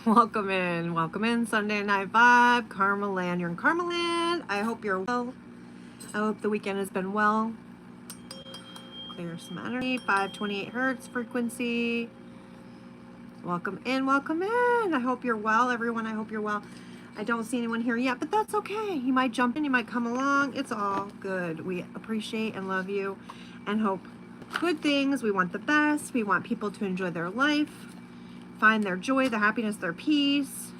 Welcome in, Sunday Night Vibe, Karma Land. You're in Karma Land. I hope you're well. I hope the weekend has been well. Clear some energy, 528 hertz frequency. Welcome in. I hope you're well, everyone. I hope you're well. I don't see anyone here yet, but that's okay. You might jump in, you might come along. It's all good. We appreciate and love you and hope good things. We want the best. We want people to enjoy their life, find their joy, their happiness, their peace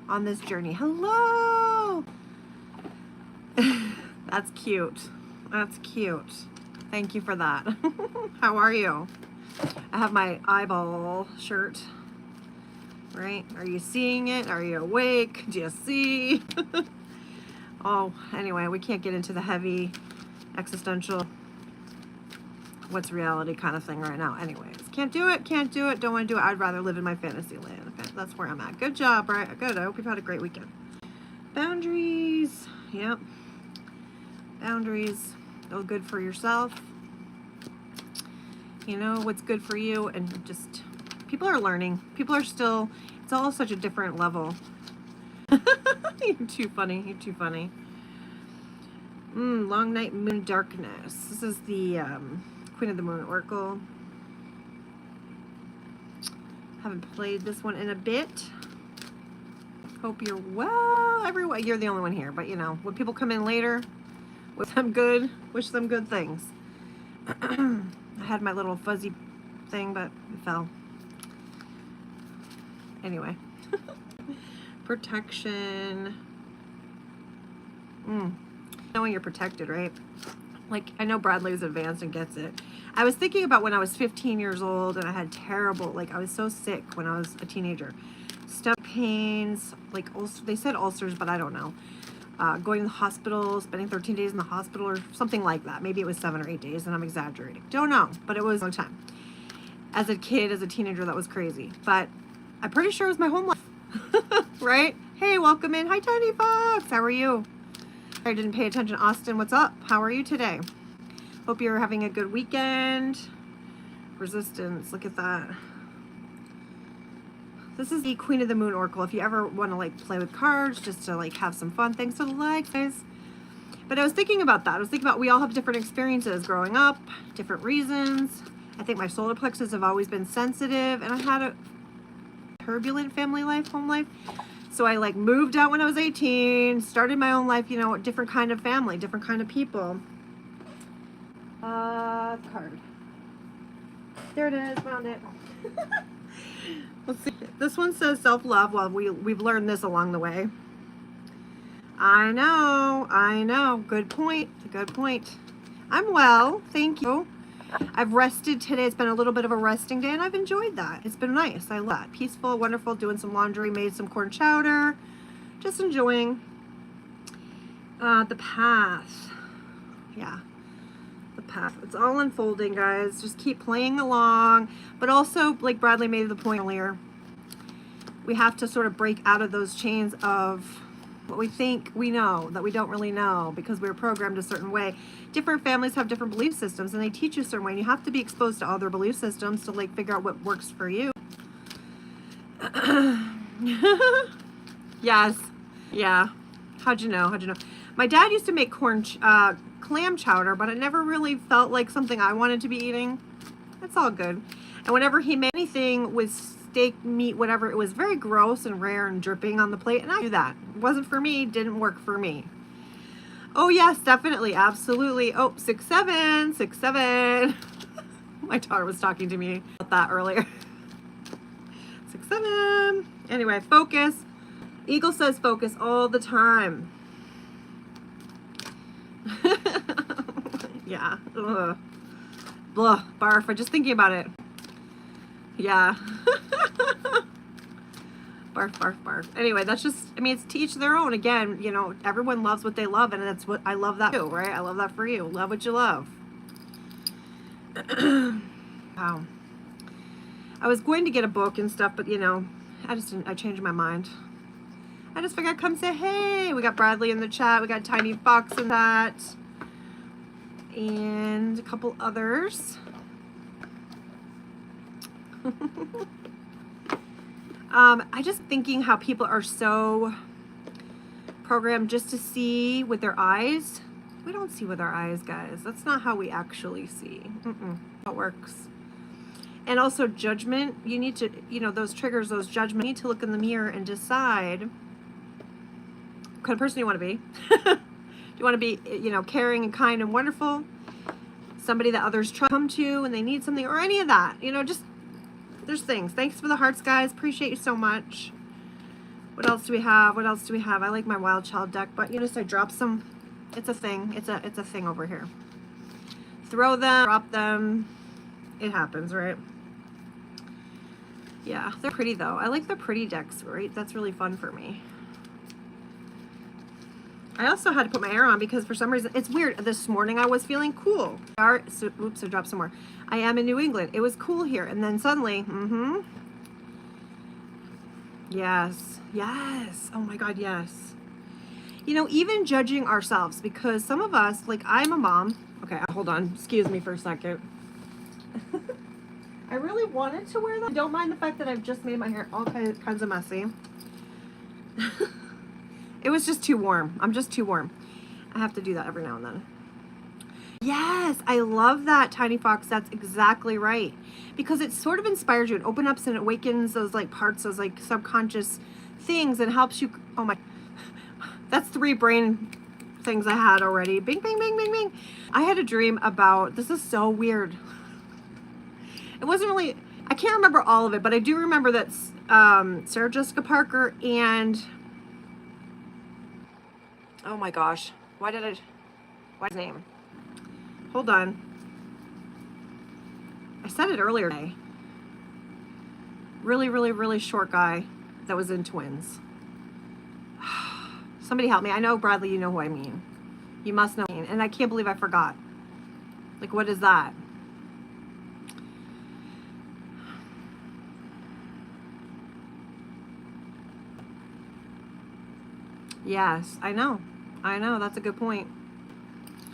on this journey. Hello. That's cute. That's cute. Thank you for that. How are you? I have my eyeball shirt, right? Are you seeing it? Are you awake? Do you see? Oh, anyway, we can't get into the heavy existential what's reality kind of thing right now. Anyways, can't do it, don't want to do it. I'd rather live in my fantasy land. Okay, that's where I'm at. Good job, right? Good. I hope you've had a great weekend. Boundaries. Yep. Boundaries. Feel good for yourself. You know what's good for you, and just people are learning. People are still, it's all such a different level. You're too funny. You're too funny. Long night, moon, darkness. This is the Queen of the Moon Oracle. Haven't played this one in a bit. Hope you're well, everyone. You're the only one here, but you know, when people come in later, wish them good things. I had my little fuzzy thing, but it fell. Anyway. Protection. Knowing you're protected, right? Like, I know Bradley's advanced and gets it. I was thinking about when I was 15 years old and I had terrible, like, I was so sick when I was a teenager. Stomach pains, like, they said ulcers, but I don't know. Going to the hospital, spending 13 days in the hospital or something like that. Maybe it was 7 or 8 days and I'm exaggerating. Don't know, but it was a long time. As a kid, as a teenager, that was crazy. But I'm pretty sure it was my home life, right? Hey, welcome in. Hi, Tiny Fox. How are you? I didn't pay attention. Austin, what's up? How are you today? Hope you're having a good weekend. Resistance, look at that. This is the Queen of the Moon Oracle. If you ever want to like play with cards, just to like have some fun. Thanks for the likes, guys. But I was thinking about that. I was thinking about we all have different experiences growing up, different reasons. I think my solar plexus have always been sensitive, and I had a turbulent family life, home life. So I like moved out when I was 18, started my own life, you know, different kind of family, different kind of people. Card. There it is, found it. Let's see. This one says self-love. Well, we've learned this along the way. I know. Good point. I'm well, thank you. I've rested today. It's been a little bit of a resting day, and I've enjoyed that. It's been nice. I love that. Peaceful, wonderful, doing some laundry, made some corn chowder. Just enjoying the path. Yeah, the path. It's all unfolding, guys. Just keep playing along. But also, like Bradley made the point earlier, we have to sort of break out of those chains of what we think we know that we don't really know because we're programmed a certain way. Different families have different belief systems and they teach you a certain way, and you have to be exposed to all their belief systems to like figure out what works for you. Yes. Yeah. How'd you know? My dad used to make clam chowder, but it never really felt like something I wanted to be eating. That's all good. And whenever he made anything with steak, meat, whatever, it was very gross and rare and dripping on the plate, and I knew that. It wasn't for me, didn't work for me. Oh yes, definitely, absolutely. Oh, 6'7". My daughter was talking to me about that earlier. 6'7". Anyway, focus. Eagle says focus all the time. Yeah. Ugh. Blah, barf. Just thinking about it. Yeah. Barf. Anyway, that's just, I mean, it's to each their own. Again, you know, everyone loves what they love, and that's what I love that too, right? I love that for you. Love what you love. Wow. I was going to get a book and stuff, but you know, I changed my mind. I just figured I'd come say, hey, we got Bradley in the chat. We got Tiny Fox in that. And a couple others. I just thinking how people are so programmed just to see with their eyes. We don't see with our eyes, guys. That's not how we actually see. How it works. And also judgment. You need to, those triggers, those judgment. You need to look in the mirror and decide what kind of person you want to be. Do you want to be, caring and kind and wonderful? Somebody that others come to when they need something, or any of that. Just, there's things. Thanks for the hearts, guys. Appreciate you so much. What else do we have? What else do we have? I like my Wild Child deck, but I dropped some. It's a thing. It's a thing over here. Throw them, drop them. It happens, right? Yeah, they're pretty though. I like the pretty decks, right? That's really fun for me. I also had to put my hair on because for some reason, it's weird. This morning I was feeling cool. Oops, I dropped some more. I am in New England. It was cool here. And then suddenly, yes. Oh my God, yes. Even judging ourselves, because some of us, like I'm a mom. Okay, hold on. Excuse me for a second. I really wanted to wear them. Don't mind the fact that I've just made my hair all kinds of messy. It was just too warm. I'm just too warm. I have to do that every now and then. Yes, I love that, Tiny Fox. That's exactly right. Because it sort of inspires you. It opens up and it awakens those like parts, those like subconscious things, and helps you. Oh my, that's 3 brain things I had already. Bing, bing, bing, bing, bing. I had a dream about, this is so weird. It wasn't really, I can't remember all of it, but I do remember that Sarah Jessica Parker and, oh my gosh, what's his name? Hold on. I said it earlier today. Really, really, really short guy that was in Twins. Somebody help me. I know, Bradley, you know who I mean. You must know me. And I can't believe I forgot. Like, what is that? Yes, I know. That's a good point.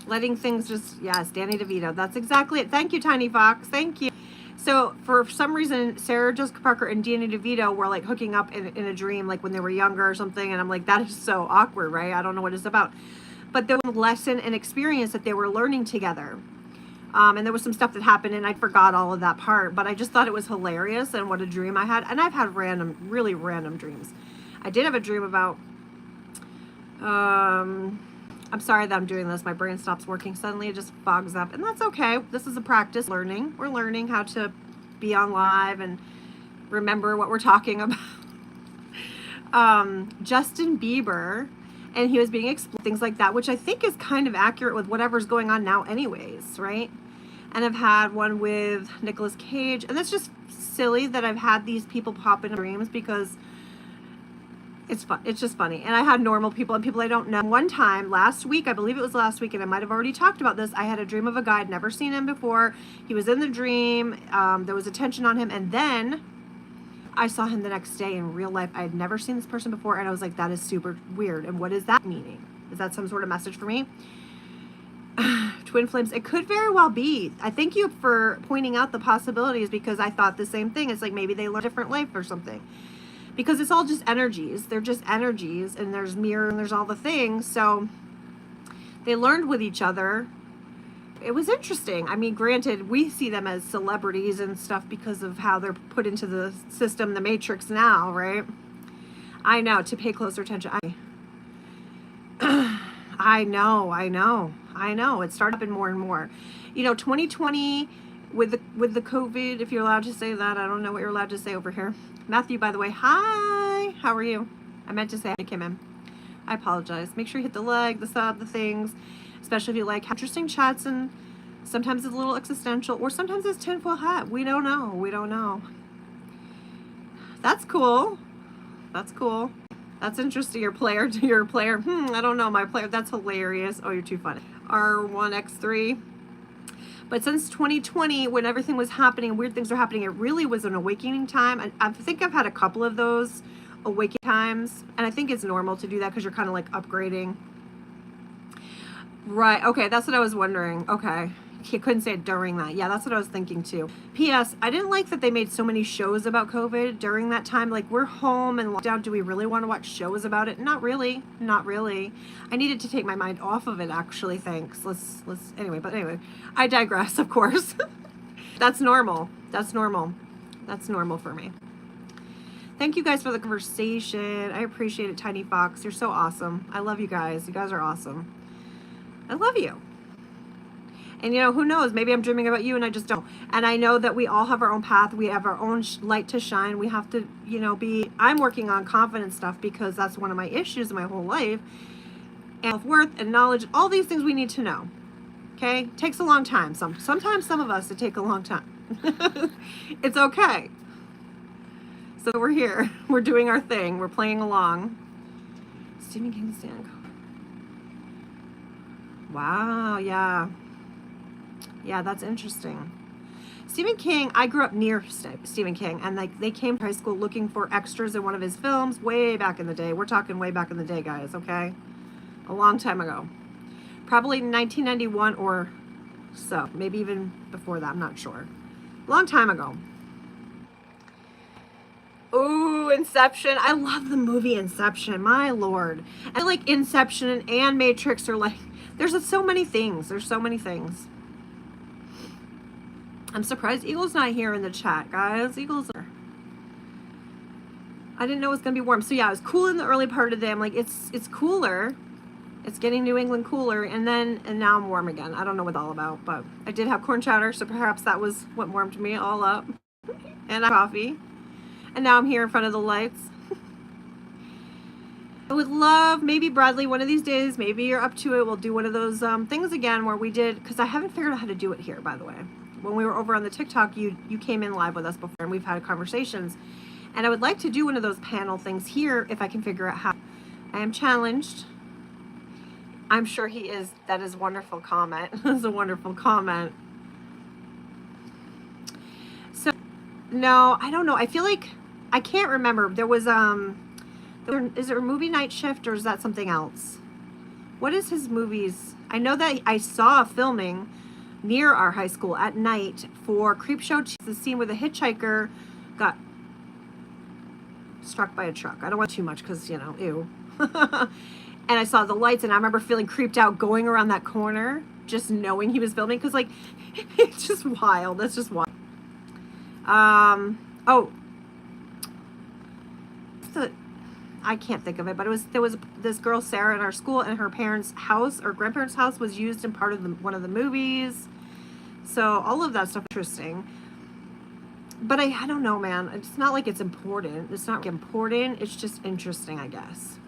Letting things just, yes, Danny DeVito. That's exactly it. Thank you, Tiny Fox. Thank you. So for some reason, Sarah Jessica Parker and Danny DeVito were like hooking up in a dream, like when they were younger or something. And I'm like, that is so awkward, right? I don't know what it's about. But there was a lesson and experience that they were learning together. And there was some stuff that happened and I forgot all of that part. But I just thought it was hilarious and what a dream I had. And I've had really random dreams. I did have a dream about, I'm sorry that I'm doing this. My brain stops working suddenly. It just fogs up. And that's okay. This is a practice learning. We're learning how to be on live and remember what we're talking about. Justin Bieber, and he was being explored, things like that, which I think is kind of accurate with whatever's going on now anyways, right? And I've had one with Nicolas Cage. And that's just silly that I've had these people pop into dreams because it's fun. It's just funny. And I had normal people and people I don't know. One time last week, I believe it was last week, and I might have already talked about this. I had a dream of a guy. I'd never seen him before. He was in the dream. There was attention on him. And then I saw him the next day in real life. I had never seen this person before. And I was like, that is super weird. And what is that meaning? Is that some sort of message for me? Twin flames. It could very well be. I thank you for pointing out the possibilities because I thought the same thing. It's like maybe they learn a different life or something. Because it's all just energies. They're just energies, and there's mirror and there's all the things. So they learned with each other. It was interesting. I mean, granted, we see them as celebrities and stuff because of how they're put into the system, the matrix now, right? I know, to pay closer attention. I know. It started happening more and more. 2020 with the COVID, if you're allowed to say that. I don't know what you're allowed to say over here. Matthew, by the way, hi. How are you? I meant to say I came in. I apologize. Make sure you hit the like, the sub, the things, especially if you like interesting chats, and sometimes it's a little existential, or sometimes it's tinfoil hat. We don't know. That's cool. That's interesting. Your player. I don't know. My player. That's hilarious. Oh, you're too funny. R1X3. But since 2020, when everything was happening, weird things were happening, it really was an awakening time. And I think I've had a couple of those awakening times. And I think it's normal to do that because you're kind of like upgrading. Right. Okay. That's what I was wondering. Okay. he couldn't say it during that. Yeah, that's what I was thinking too. P.S. I didn't like that they made so many shows about COVID during that time. Like, we're home and locked down. Do we really want to watch shows about it? Not really. Not really. I needed to take my mind off of it, actually. Thanks. Anyway, I digress, of course. That's normal. That's normal. That's normal for me. Thank you guys for the conversation. I appreciate it, Tiny Fox. You're so awesome. I love you guys. You guys are awesome. I love you. And, you know, who knows? Maybe I'm dreaming about you and I just don't. And I know that we all have our own path. We have our own light to shine. We have to, you know, I'm working on confidence stuff because that's one of my issues in my whole life. And self-worth and knowledge, all these things we need to know. Okay? Takes a long time. Sometimes some of us, it take a long time. It's okay. So we're here. We're doing our thing. We're playing along. Stephen King stand. Wow, yeah. Yeah, that's interesting. Stephen King, I grew up near Stephen King, and like they came to high school looking for extras in one of his films way back in the day. We're talking way back in the day, guys, okay? A long time ago. Probably 1991 or so. Maybe even before that, I'm not sure. Long time ago. Ooh, Inception. I love the movie Inception. My Lord. I like Inception and Matrix are like, there's so many things. There's so many things. I'm surprised Eagle's not here in the chat, guys. Eagle's are. I didn't know it was going to be warm. So yeah, it was cool in the early part of the day. I'm like, it's cooler. It's getting New England cooler. And now I'm warm again. I don't know what it's all about, but I did have corn chowder. So perhaps that was what warmed me all up. And coffee. And now I'm here in front of the lights. I would love, maybe Bradley, one of these days, maybe you're up to it, we'll do one of those things again where we did, because I haven't figured out how to do it here, by the way. When we were over on the TikTok, you came in live with us before, and we've had conversations. And I would like to do one of those panel things here if I can figure out how. I am challenged. I'm sure he is. That is a wonderful comment. That's a wonderful comment. So, no, I don't know. I feel like I can't remember. There was is it a movie Night Shift or is that something else? What is his movies? I know that I saw a filming near our high school at night for Creepshow. The scene where the hitchhiker got struck by a truck. I don't want too much because, you know, ew. And I saw the lights and I remember feeling creeped out going around that corner, just knowing he was filming because, like, it's just wild. That's just wild. Oh. I can't think of it, but there was this girl Sarah in our school, and her parents' house or grandparents' house was used in part of one of the movies. So all of that stuff is interesting. But I don't know, man. It's not like it's important. It's not important. It's just interesting, I guess.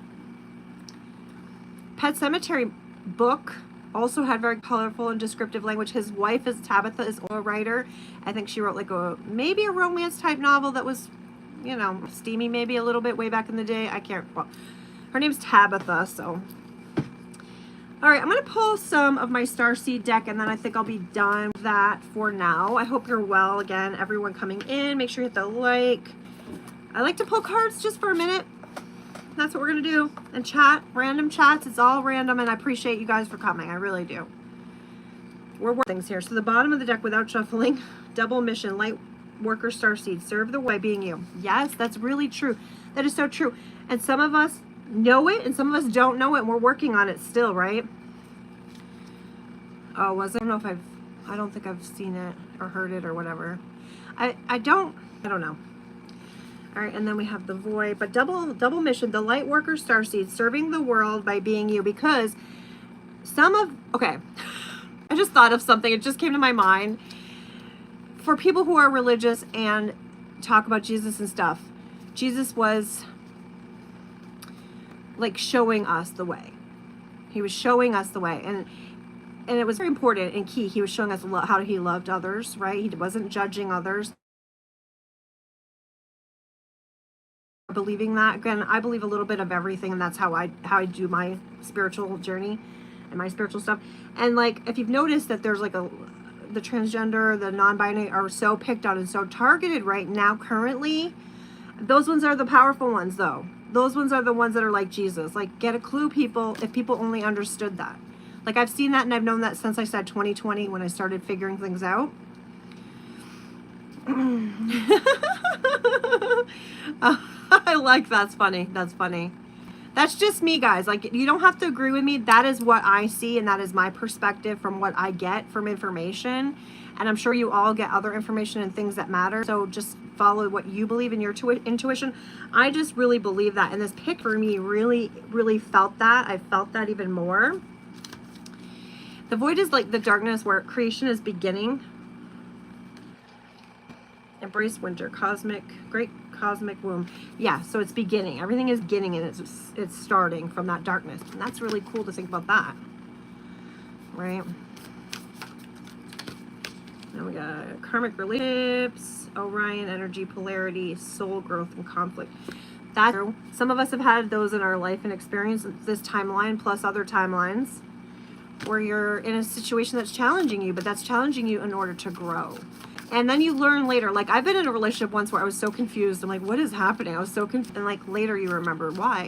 Pet Sematary book also had very colorful and descriptive language. His wife is Tabitha, is a writer. I think she wrote like maybe a romance type novel that was, you know, steamy maybe a little bit way back in the day. Well, her name's Tabitha, so. All right, I'm going to pull some of my Starseed deck, and then I think I'll be done with that for now. I hope you're well. Again, everyone coming in, make sure you hit the like. I like to pull cards just for a minute. That's what we're going to do. And chat, random chats. It's all random, and I appreciate you guys for coming. I really do. We're working things here. So the bottom of the deck without shuffling, double mission, light worker starseed, serve the way being you. Yes, that's really true. That is so true. And some of us know it and some of us don't know it, and we're working on it still, right? Oh, I don't know if I don't think I've seen it or heard it or whatever. I don't know. All right, and then we have the void, but double mission, the light worker starseed, serving the world by being you, because okay, I just thought of something. It just came to my mind. For people who are religious and talk about Jesus and stuff, Jesus was like showing us the way. He was showing us the way, and it was very important and key. He was showing us how he loved others, right? He wasn't judging others. Believing that, again, I believe a little bit of everything, and that's how I do my spiritual journey and my spiritual stuff. And like, if you've noticed that there's like the transgender, the non-binary are so picked on and so targeted right now currently. Those ones are the powerful ones, though. Those ones are the ones that are like Jesus. Like, get a clue, people, if people only understood that. Like, I've seen that, and I've known that since I said 2020 when I started figuring things out. I like, that's funny. That's funny. That's just me, guys. Like, you don't have to agree with me. That is what I see, and that is my perspective from what I get from information. And I'm sure you all get other information and things that matter. So just follow what you believe in your intuition. I just really believe that. And this pick for me really, really felt that. I felt that even more. The void is like the darkness where creation is beginning. Embrace winter, great cosmic womb. Yeah, so it's beginning. Everything is beginning, and it's starting from that darkness. And that's really cool to think about that. Right? Now we got karmic relationships, Orion energy, polarity, soul growth, and conflict. That's true. Some of us have had those in our life and experience this timeline plus other timelines where you're in a situation that's challenging you, but that's challenging you in order to grow. And then you learn later. Like, I've been in a relationship once where I was so confused. I'm like, what is happening? I was so confused. And like later you remember why.